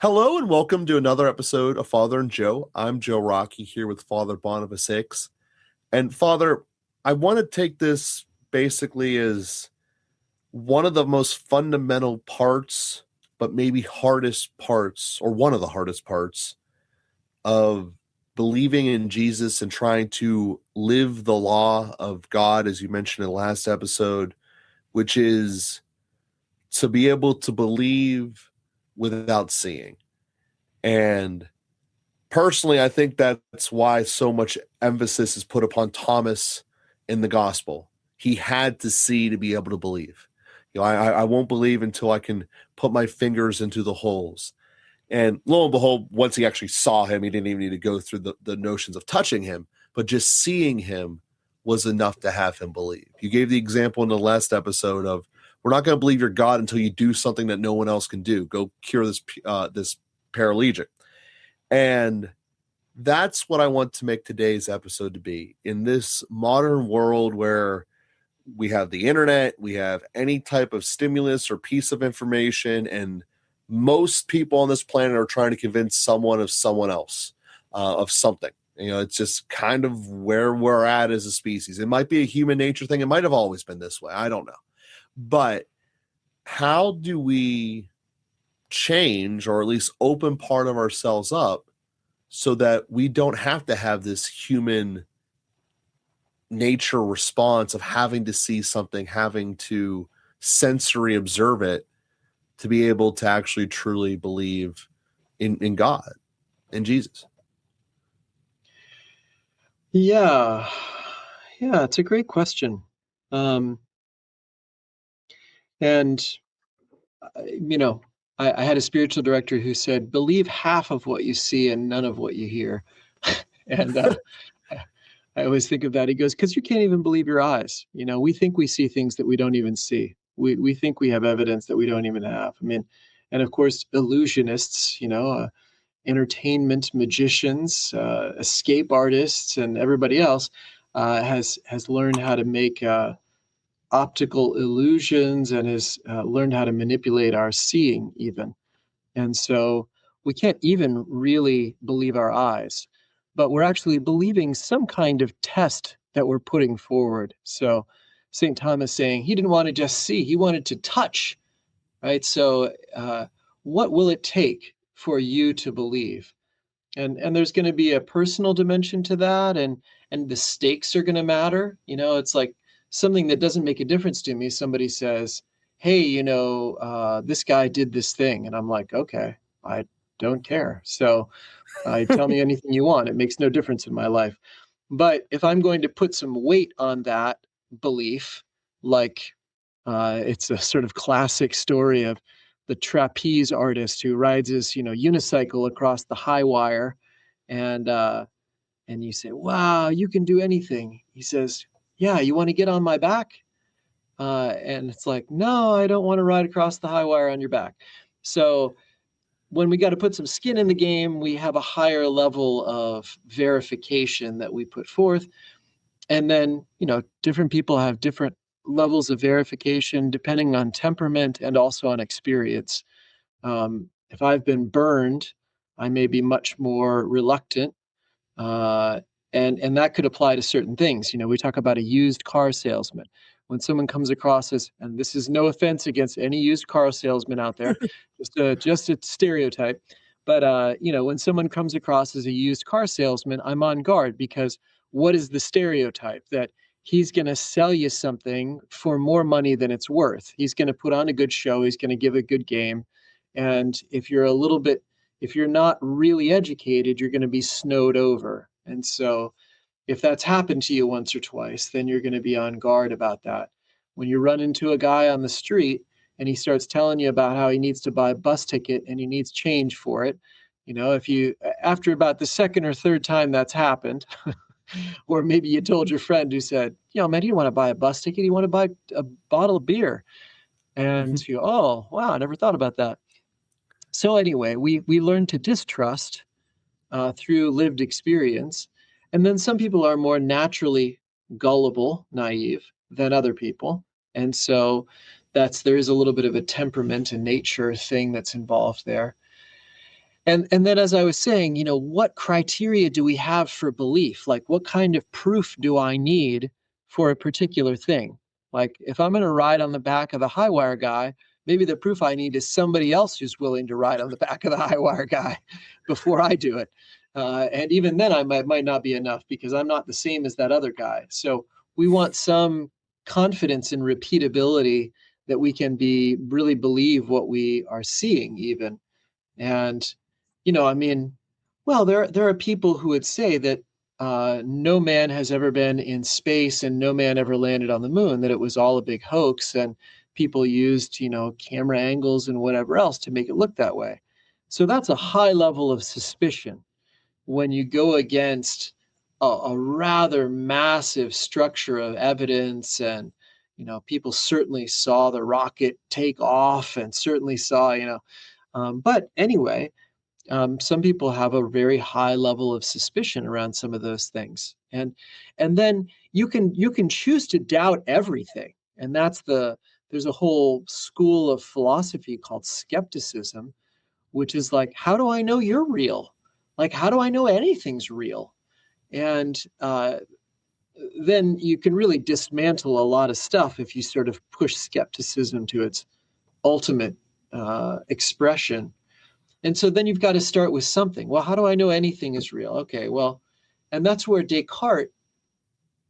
Hello and welcome to another episode of Father and Joe. I'm Joe Rockey here with Father Boniface Hicks. And Father, I want to take this basically as one of the most fundamental parts, but maybe hardest parts, or one of the hardest parts of believing in Jesus and trying to live the law of God, as you mentioned in the last episode, which is to be able to believe without seeing. And personally, I think that's why so much emphasis is put upon Thomas in the gospel. He had to see to be able to believe. I won't believe until I can put my fingers into the holes. And lo and behold, once he actually saw him, he didn't even need to go through the notions of touching him, but just seeing him was enough to have him believe. You gave the example in the last episode of, we're not going to believe you're God until you do something that no one else can do. Go cure this paralytic. And that's what I want to make today's episode to be. In this modern world where we have the internet, we have any type of stimulus or piece of information, and most people on this planet are trying to convince someone of someone else, of something. It's just kind of where we're at as a species. It might be a human nature thing. It might have always been this way. I don't know. But how do we change, or at least open part of ourselves up, so that we don't have to have this human nature response of having to see something, having to sensory observe it to be able to actually truly believe in God, in Jesus? Yeah, it's a great question. Um, and, I had a spiritual director who said, believe half of what you see and none of what you hear. And I always think of that. He goes, because you can't even believe your eyes. We think we see things that we don't even see. We think we have evidence that we don't even have. I mean, and of course, illusionists, entertainment magicians, escape artists, and everybody else has learned how to make optical illusions and has learned how to manipulate our seeing even. And so we can't even really believe our eyes, but we're actually believing some kind of test that we're putting forward. So St. Thomas saying he didn't want to just see, he wanted to touch, right? So what will it take for you to believe? And there's going to be a personal dimension to that, and the stakes are going to matter. It's like something that doesn't make a difference to me. Somebody says, hey, this guy did this thing, and I'm like, okay, I don't care. So tell me anything you want. It makes no difference in my life. But if I'm going to put some weight on that belief, like it's a sort of classic story of the trapeze artist who rides his, unicycle across the high wire, and you say, "Wow, you can do anything." He says, "Yeah, you want to get on my back?" And it's like, "No, I don't want to ride across the high wire on your back." So when we got to put some skin in the game, we have a higher level of verification that we put forth. And then, different people have different levels of verification depending on temperament and also on experience. If I've been burned, I may be much more reluctant. Uh, and that could apply to certain things. We talk about a used car salesman. When someone comes across as, and this is no offense against any used car salesman out there, just a stereotype. But when someone comes across as a used car salesman, I'm on guard, because what is the stereotype? That he's going to sell you something for more money than it's worth. He's going to put on a good show. He's going to give a good game. And if you're not really educated, you're going to be snowed over. And so if that's happened to you once or twice, then you're going to be on guard about that. When you run into a guy on the street and he starts telling you about how he needs to buy a bus ticket and he needs change for it, if you, after about the second or third time that's happened, or maybe you told your friend who said, man, you don't want to buy a bus ticket, you want to buy a bottle of beer. And you go, oh, wow, I never thought about that. So anyway, we learn to distrust through lived experience. And then some people are more naturally gullible, naive than other people. And so there is a little bit of a temperament and nature thing that's involved there. And then, as I was saying, what criteria do we have for belief? Like, what kind of proof do I need for a particular thing? Like, if I'm going to ride on the back of the high wire guy, maybe the proof I need is somebody else who's willing to ride on the back of the high wire guy before I do it. And even then, I might not be enough because I'm not the same as that other guy. So we want some confidence and repeatability that we can really believe what we are seeing, even. And I mean, well, there are people who would say that no man has ever been in space and no man ever landed on the moon, that it was all a big hoax, and people used, camera angles and whatever else to make it look that way. So that's a high level of suspicion when you go against a rather massive structure of evidence. And people certainly saw the rocket take off and certainly saw, but anyway, some people have a very high level of suspicion around some of those things, and then you can choose to doubt everything, and there's a whole school of philosophy called skepticism, which is like, how do I know you're real? Like, how do I know anything's real? And then you can really dismantle a lot of stuff if you sort of push skepticism to its ultimate expression. And so then you've got to start with something. Well, how do I know anything is real? Okay, well, and that's where Descartes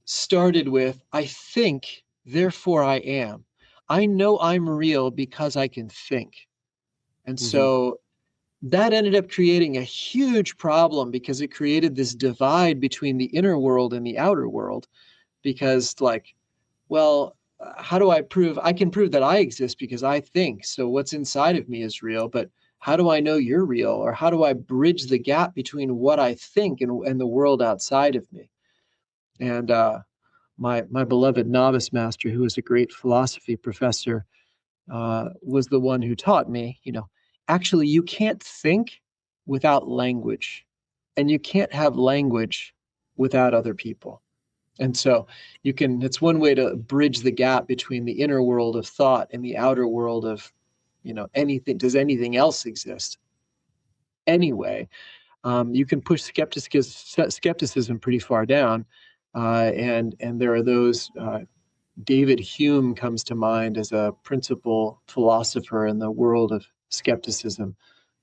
started with, I think, therefore I am. I know I'm real because I can think. And so that ended up creating a huge problem because it created this divide between the inner world and the outer world. Because, like, well, how do I prove? I can prove that I exist because I think. So what's inside of me is real. But how do I know you're real? Or how do I bridge the gap between what I think and the world outside of me? And my beloved novice master, who was a great philosophy professor, was the one who taught me, actually, you can't think without language, and you can't have language without other people. And so it's one way to bridge the gap between the inner world of thought and the outer world of, anything. Does anything else exist? Anyway, you can push skepticism pretty far down. And there are those, David Hume comes to mind as a principal philosopher in the world of skepticism.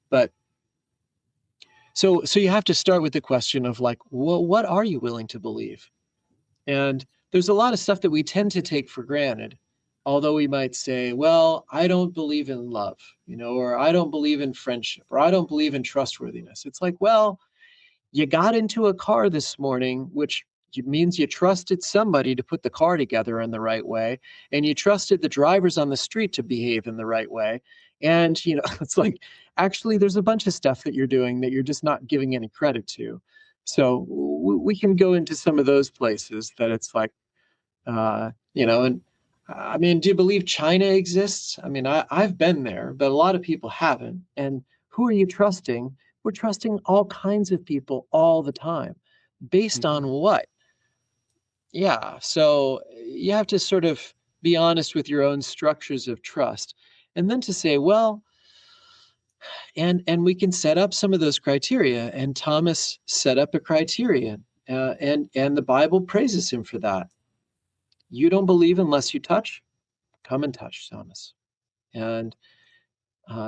But so you have to start with the question of, like, well, what are you willing to believe? And there's a lot of stuff that we tend to take for granted, although we might say, well, I don't believe in love, or I don't believe in friendship, or I don't believe in trustworthiness. It's like, well, you got into a car this morning, which means you trusted somebody to put the car together in the right way, and you trusted the drivers on the street to behave in the right way. And, it's like, actually, there's a bunch of stuff that you're doing that you're just not giving any credit to. So we can go into some of those places that it's like, and I mean, do you believe China exists? I mean, I've been there, but a lot of people haven't. And who are you trusting? We're trusting all kinds of people all the time. Based on what? Yeah. So you have to sort of be honest with your own structures of trust. And then to say, well, and we can set up some of those criteria. And Thomas set up a criterion, and the Bible praises him for that. You don't believe unless you touch? Come and touch, Thomas. And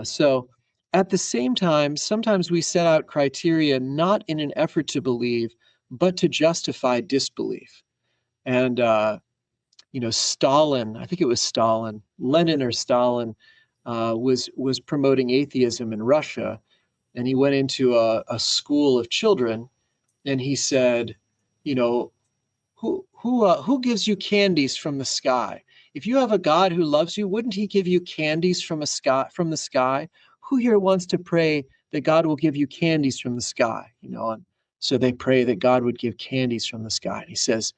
so at the same time, sometimes we set out criteria not in an effort to believe, but to justify disbelief. And, Stalin, I think it was Stalin, Lenin or Stalin, was promoting atheism in Russia. And he went into a school of children, and he said, who gives you candies from the sky? If you have a God who loves you, wouldn't he give you candies from the sky? Who here wants to pray that God will give you candies from the sky? And so they pray that God would give candies from the sky. And he says,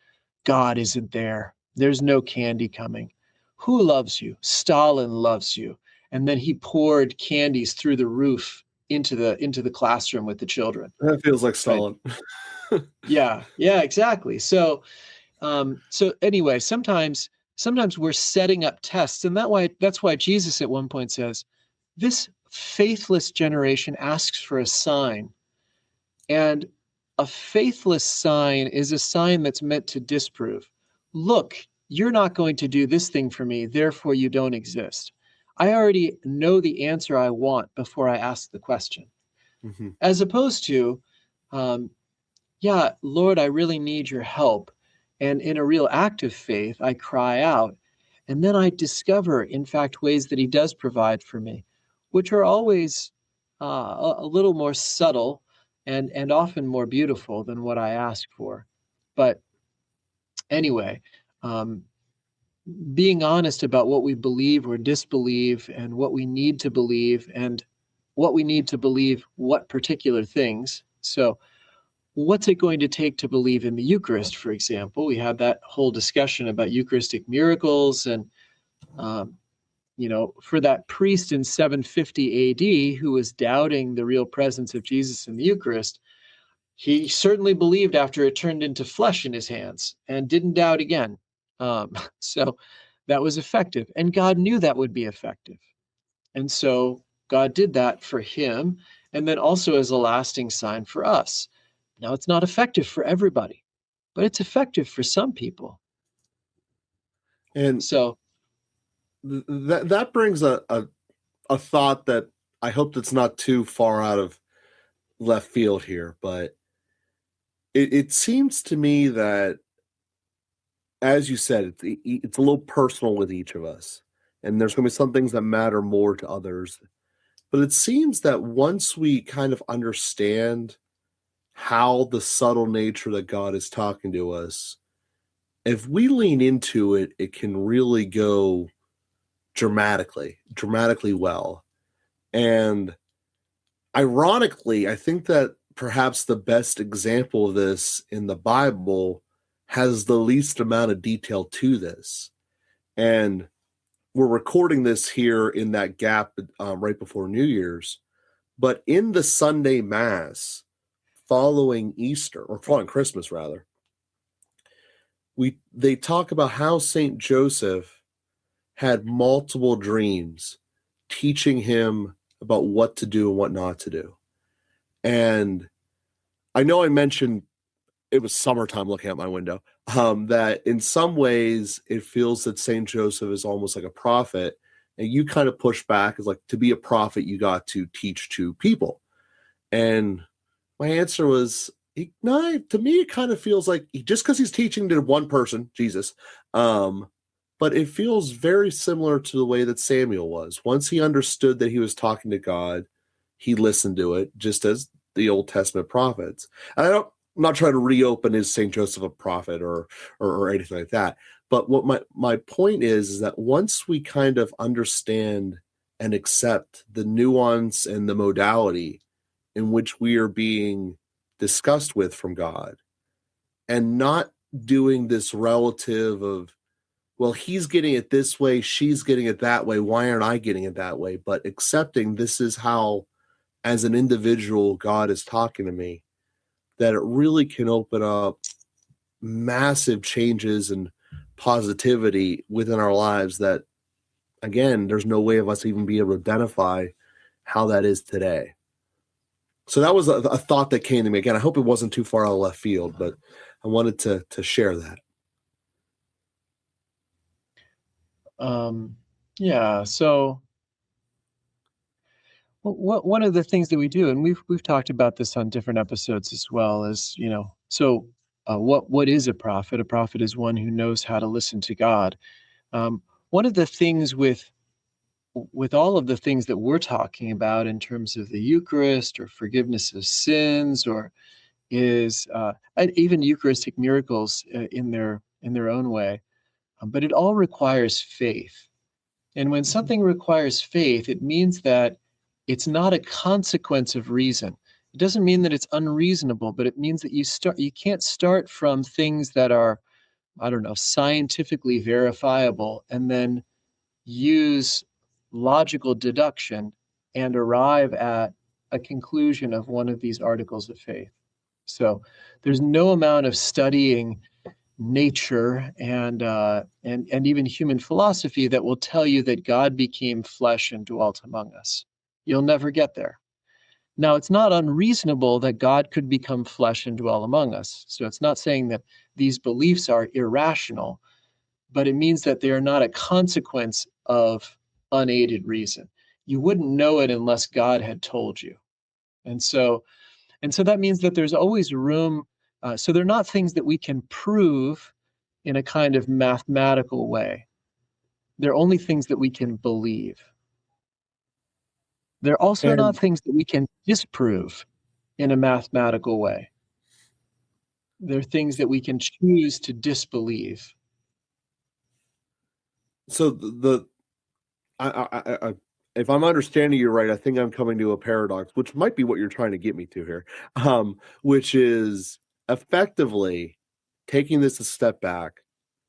God isn't there. There's no candy coming. Who loves you? Stalin loves you. And then he poured candies through the roof into the classroom with the children. That feels like Stalin. Right? Yeah, exactly. So anyway, sometimes we're setting up tests, and that's why Jesus at one point says, this faithless generation asks for a sign. And a faithless sign is a sign that's meant to disprove. Look, you're not going to do this thing for me, therefore you don't exist. I already know the answer I want before I ask the question. Mm-hmm. As opposed to, yeah, Lord, I really need your help. And in a real act of faith, I cry out. And then I discover, in fact, ways that he does provide for me, which are always a little more subtle and often more beautiful than what I ask for. But anyway, um, being honest about what we believe or disbelieve and what we need to believe and what we need to believe, what particular things. So, what's it going to take to believe in the Eucharist, for example? We had that whole discussion about Eucharistic miracles. And, for that priest in 750 AD who was doubting the real presence of Jesus in the Eucharist, he certainly believed after it turned into flesh in his hands and didn't doubt again. So that was effective. And God knew that would be effective. And so God did that for him, and then also as a lasting sign for us. Now, it's not effective for everybody, but it's effective for some people. And so that brings a thought that I hope that's not too far out of left field here, but it seems to me that, as you said, it's a little personal with each of us, and there's going to be some things that matter more to others. But it seems that once we kind of understand how the subtle nature that God is talking to us, if we lean into it, it can really go dramatically well. And ironically, I think that perhaps the best example of this in the Bible has the least amount of detail to this. And we're recording this here in that gap right before New Year's. But in the Sunday Mass following Easter, or following Christmas rather, they talk about how Saint Joseph had multiple dreams teaching him about what to do and what not to do. And I know I mentioned it was summertime looking out my window, that in some ways it feels that Saint Joseph is almost like a prophet. And you kind of push back, is like, to be a prophet, you got to teach to people. And my answer was, no, to me, it kind of feels like just because he's teaching to one person, Jesus, but it feels very similar to the way that Samuel was. Once he understood that he was talking to God, he listened to it, just as the Old Testament prophets. And I'm not trying to reopen is St. Joseph a prophet or anything like that. But what my point is that once we kind of understand and accept the nuance and the modality in which we are being discussed with from God, and not doing this relative of, well, he's getting it this way, she's getting it that way, why aren't I getting it that way? But accepting this is how, as an individual, God is talking to me, that it really can open up massive changes and positivity within our lives that, again, there's no way of us even being able to identify how that is today. So that was a thought that came to me. Again, I hope it wasn't too far out of left field, but I wanted to share that. Yeah. So one of the things that we do, and we've talked about this on different episodes as well, is, so what is a prophet? A prophet is one who knows how to listen to God. One of the things with all of the things that we're talking about in terms of the Eucharist or forgiveness of sins, or is even Eucharistic miracles in their own way, but it all requires faith. And when something requires faith, it means that it's not a consequence of reason. It doesn't mean that it's unreasonable, but it means that you can't start from things that are, I don't know, scientifically verifiable and then use logical deduction and arrive at a conclusion of one of these articles of faith. So there's no amount of studying nature and even human philosophy that will tell you that God became flesh and dwelt among us. You'll never get there. Now, it's not unreasonable that God could become flesh and dwell among us. So it's not saying that these beliefs are irrational, but it means that they are not a consequence of unaided reason. You wouldn't know it unless God had told you. And so that means that there's always room. So they're not things that we can prove in a kind of mathematical way. They're only things that we can believe. They're also not things that we can disprove in a mathematical way. They're things that we can choose to disbelieve. So if I'm understanding you right, I think I'm coming to a paradox, which might be what you're trying to get me to here, which is effectively taking this a step back.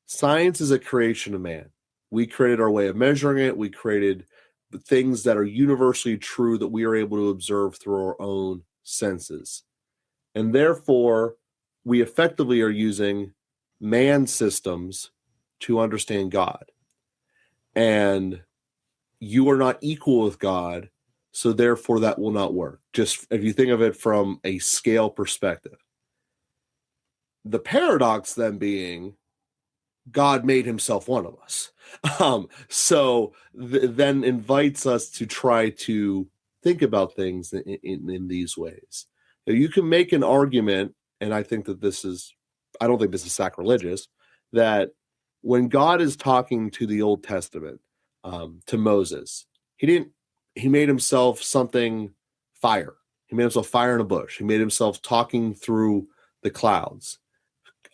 Science is a creation of man. We created our way of measuring it. We created the things that are universally true that we are able to observe through our own senses. And therefore, we effectively are using man systems to understand God. And you are not equal with God, so therefore that will not work. Just if you think of it from a scale perspective. The paradox then being, God made himself one of us. So then invites us to try to think about things in these ways. Now, you can make an argument, and I think that I don't think this is sacrilegious, that when God is talking to the Old Testament, to Moses, he made himself something fire. He made himself fire in a bush. He made himself talking through the clouds,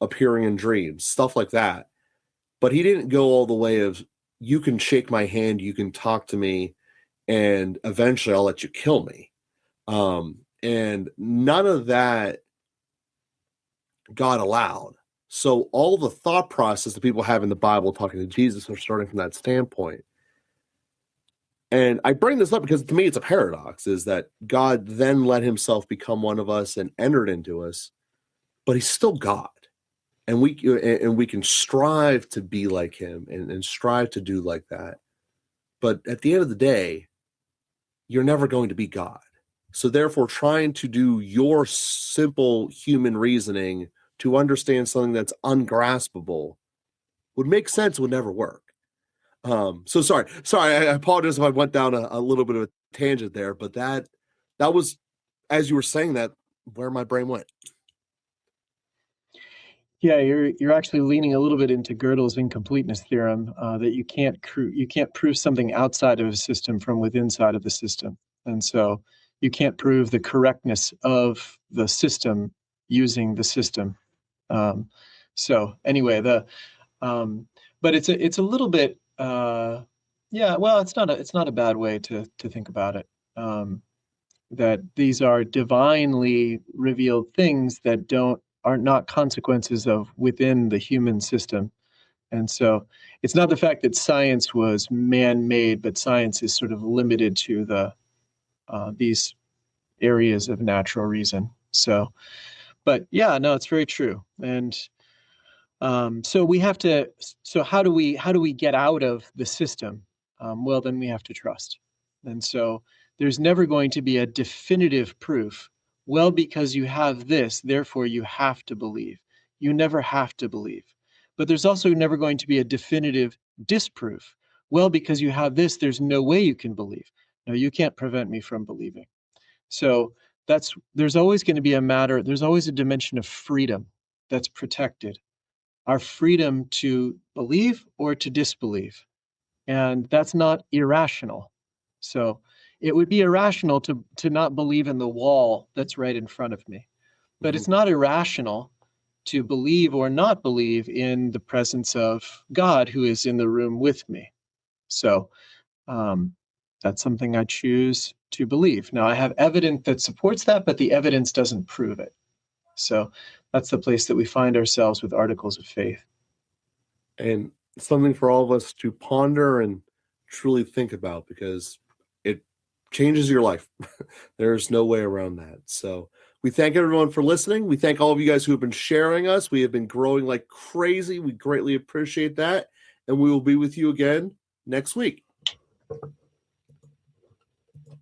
appearing in dreams, stuff like that. But he didn't go all the way of, you can shake my hand, you can talk to me, and eventually I'll let you kill me. And none of that God allowed. So all the thought process that people have in the Bible talking to Jesus are starting from that standpoint. And I bring this up because to me it's a paradox, is that God then let himself become one of us and entered into us, but he's still God. And we can strive to be like him and strive to do like that. But at the end of the day, you're never going to be God. So therefore, trying to do your simple human reasoning to understand something that's ungraspable would make sense, would never work. So sorry, I apologize if I went down a little bit of a tangent there, but that was, as you were saying that, where my brain went. Yeah, you're actually leaning a little bit into Gödel's incompleteness theorem, that you can't prove something outside of a system from within side of the system, and so you can't prove the correctness of the system using the system. So anyway, but it's a little bit, yeah. Well, it's not a bad way to think about it. That these are divinely revealed things that are not consequences of within the human system. And so it's not the fact that science was man-made, but science is sort of limited to these areas of natural reason. So, but yeah, no, it's very true. And so we have to. So how do we get out of the system? Well, then we have to trust. And so there's never going to be a definitive proof. Well, because you have this, therefore you have to believe. You never have to believe. But there's also never going to be a definitive disproof. Well, because you have this, there's no way you can believe. No, you can't prevent me from believing. So there's always going to be there's always a dimension of freedom that's protected. Our freedom to believe or to disbelieve. And that's not irrational. So it would be irrational to not believe in the wall that's right in front of me. But it's not irrational to believe or not believe in the presence of God who is in the room with me. So that's something I choose to believe. Now, I have evidence that supports that, but the evidence doesn't prove it. So that's the place that we find ourselves with articles of faith. And something for all of us to ponder and truly think about, because it changes your life. There's no way around that. So we thank everyone for listening. We thank all of you guys who have been sharing us. We have been growing like crazy. We greatly appreciate that. And we will be with you again next week.